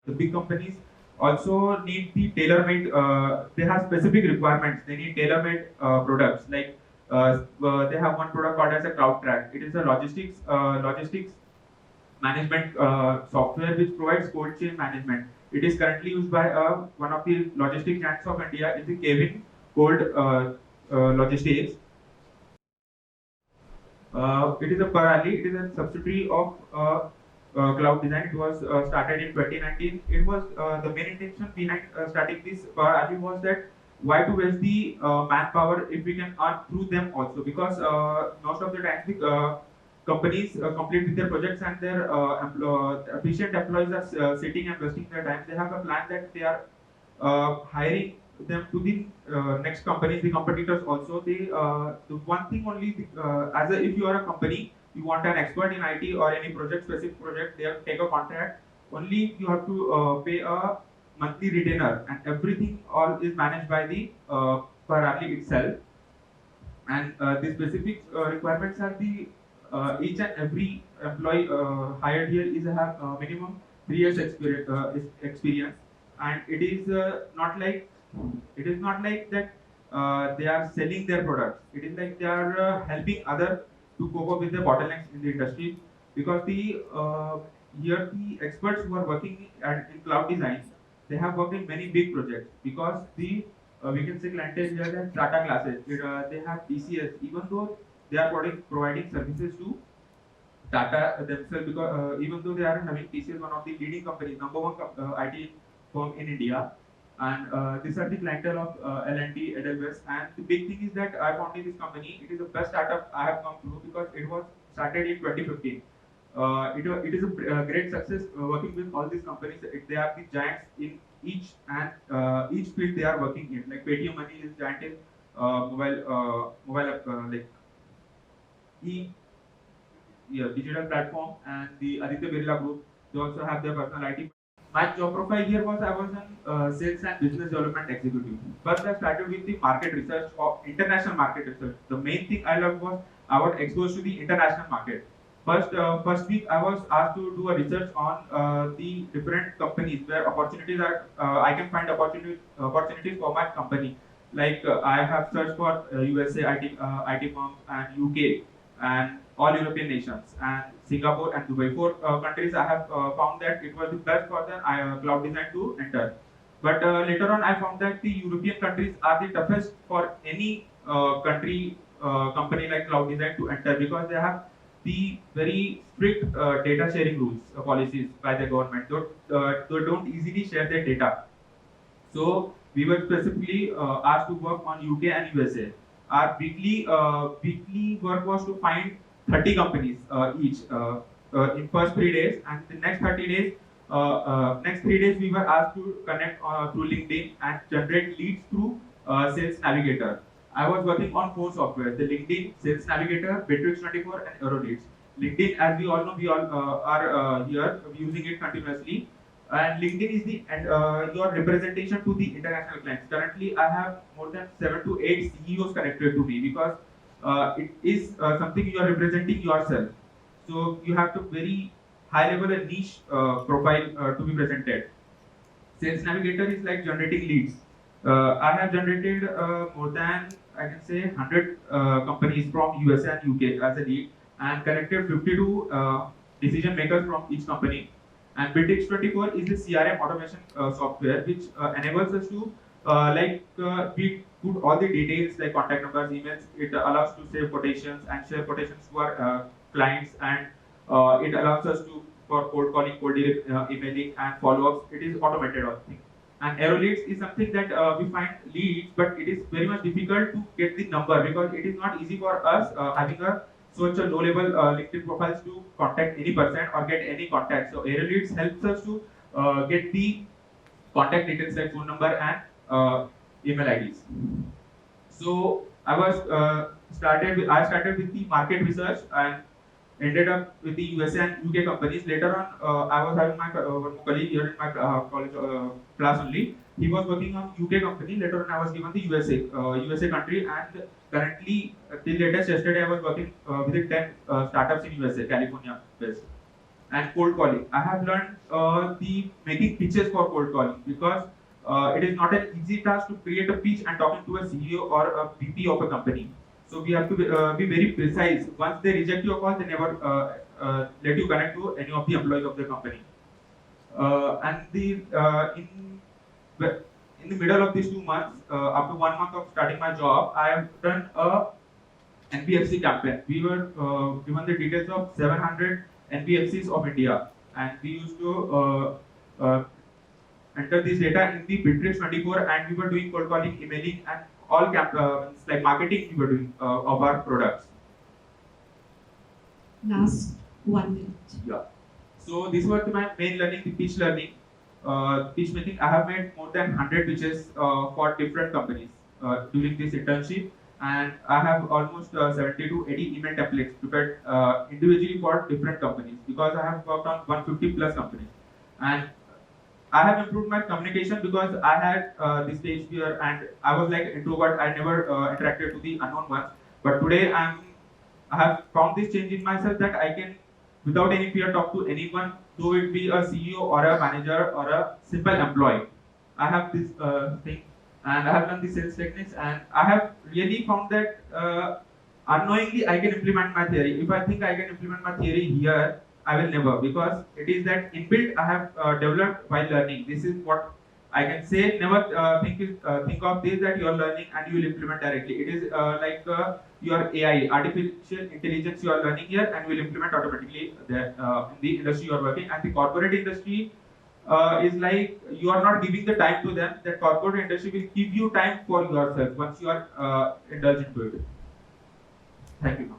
The big companies also need the tailor-made. They have specific requirements. They need tailor-made products. Like they have one product called as a CloudTrack. It is a logistics management software which provides cold chain management. It is currently used by one of the logistic giants of India. Is the Kevin Cold Logistics. It is a Parali. It is a subsidiary of Cloud Design. It was started in 2019. It was the main intention behind starting this Parali was that why to waste the manpower if we can earn through them also, because most of the time the companies complete with their projects and their efficient employees are sitting and wasting their time. They have a plan that they are hiring them to the next companies, the competitors also. The one thing only, as a, if you are a company, you want an expert in IT or any project, specific project, they have take a contract. Only you have to pay a monthly retainer, and everything all is managed by the per hourly itself. And the specific requirements are the each and every employee hired here is have minimum 3 years experience, and it is not like that they are selling their products. It is like they are helping others to cope up with the bottlenecks in the industry, because the here the experts who are working in cloud design, they have worked in many big projects, because the we can say clientele here that Tata classes. They have TCS, even though they are providing services to Tata themselves, because even though they are having TCS, one of the leading companies, number one IT firm in India, and these are the clientele of L&T, Edelweiss. And the big thing is that I found in this company, it is the best startup I have come through, because it was started in 2015. It is a great success working with all these companies. They are the giants in each field they are working in. Like Paytm Money is giant in mobile app, like e yeah, digital platform, and the Aditya Birla Group. They also have their personal IT. My job profile here was I was an sales and business development executive. First, I started with the market research of international market research. The main thing I loved was I was exposed to the international market. First week I was asked to do a research on the different companies where opportunities are. I can find opportunities for my company. Like I have searched for USA IT firms and UK and all European nations and Singapore and Dubai. Four countries I have found that it was the best for the cloud design to enter. But later on, I found that the European countries are the toughest for any company like cloud design to enter, because they have the very strict data sharing rules, policies by the government. They don't easily share their data. So we were specifically asked to work on UK and USA. Our weekly work was to find 30 companies each in first 3 days, and the next 3 days we were asked to connect through LinkedIn and generate leads through Sales Navigator. I was working on 4 software: the LinkedIn, Sales Navigator, Bitrix 24, and AeroLeads. LinkedIn, as we all know, we all are here using it continuously, and LinkedIn is the your representation to the international clients. Currently, I have more than 7 to 8 CEOs connected to me, because it is something you are representing yourself. So you have to very high level and niche profile to be presented. Sales Navigator is like generating leads. I have generated more than, I can say, 100 companies from USA and UK as a lead, and connected 52 decision makers from each company. And Bitrix 24 is a CRM automation software which enables us to we put all the details like contact numbers, emails. It allows to save quotations and share quotations to our clients, and it allows us to for cold calling, emailing, and follow-ups. It is automated all thing. And AeroLeads is something that we find leads, but it is very much difficult to get the number, because it is not easy for us having a such a low-level LinkedIn profiles to contact any person or get any contact. So AeroLeads helps us to get the contact details like phone number and email IDs. So I started with the market research and ended up with the USA and UK companies. Later on, I was having my one colleague here in my college class only. He was working on UK company. Later on, I was given the USA country, and currently, till latest yesterday, I was working within 10 startups in USA, California based. and cold calling. I have learned the making pitches for cold calling because it is not an easy task to create a pitch and talking to a CEO or a VP of a company. So we have to be very precise. Once they reject your call, they never let you connect to any of the employees of the company. And the in the middle of these 2 months, after 1 month of starting my job, I have done a NBFC campaign. We were given the details of 700 NBFCs of India, and we used to enter this data in the Bitrix 24, and we were doing cold calling, emailing, and all like marketing we were doing of our products. Last 1 minute. Yeah. So these were my main learning, the pitch learning. Pitch making, I have made more than 100 pitches for different companies during this internship, and I have almost 70 to 80 email templates prepared individually for different companies because I have worked on 150 plus companies. And I have improved my communication because I had this stage fear and I was like introvert. I never interacted to the unknown ones. But today I have found this change in myself that I can, without any fear, talk to anyone, though it be a CEO or a manager or a simple employee. I have this thing, and I have learned the sales techniques, and I have really found that unknowingly I can implement my theory. If I think I can implement my theory here, I will never, because it is that inbuilt I have developed while learning. This is what I can say. Never think of this that you are learning and you will implement directly. It is like your AI, artificial intelligence, you are learning here and will implement automatically there, in the industry you are working. And the corporate industry is like you are not giving the time to them. That corporate industry will give you time for yourself once you are indulged into it. Thank you.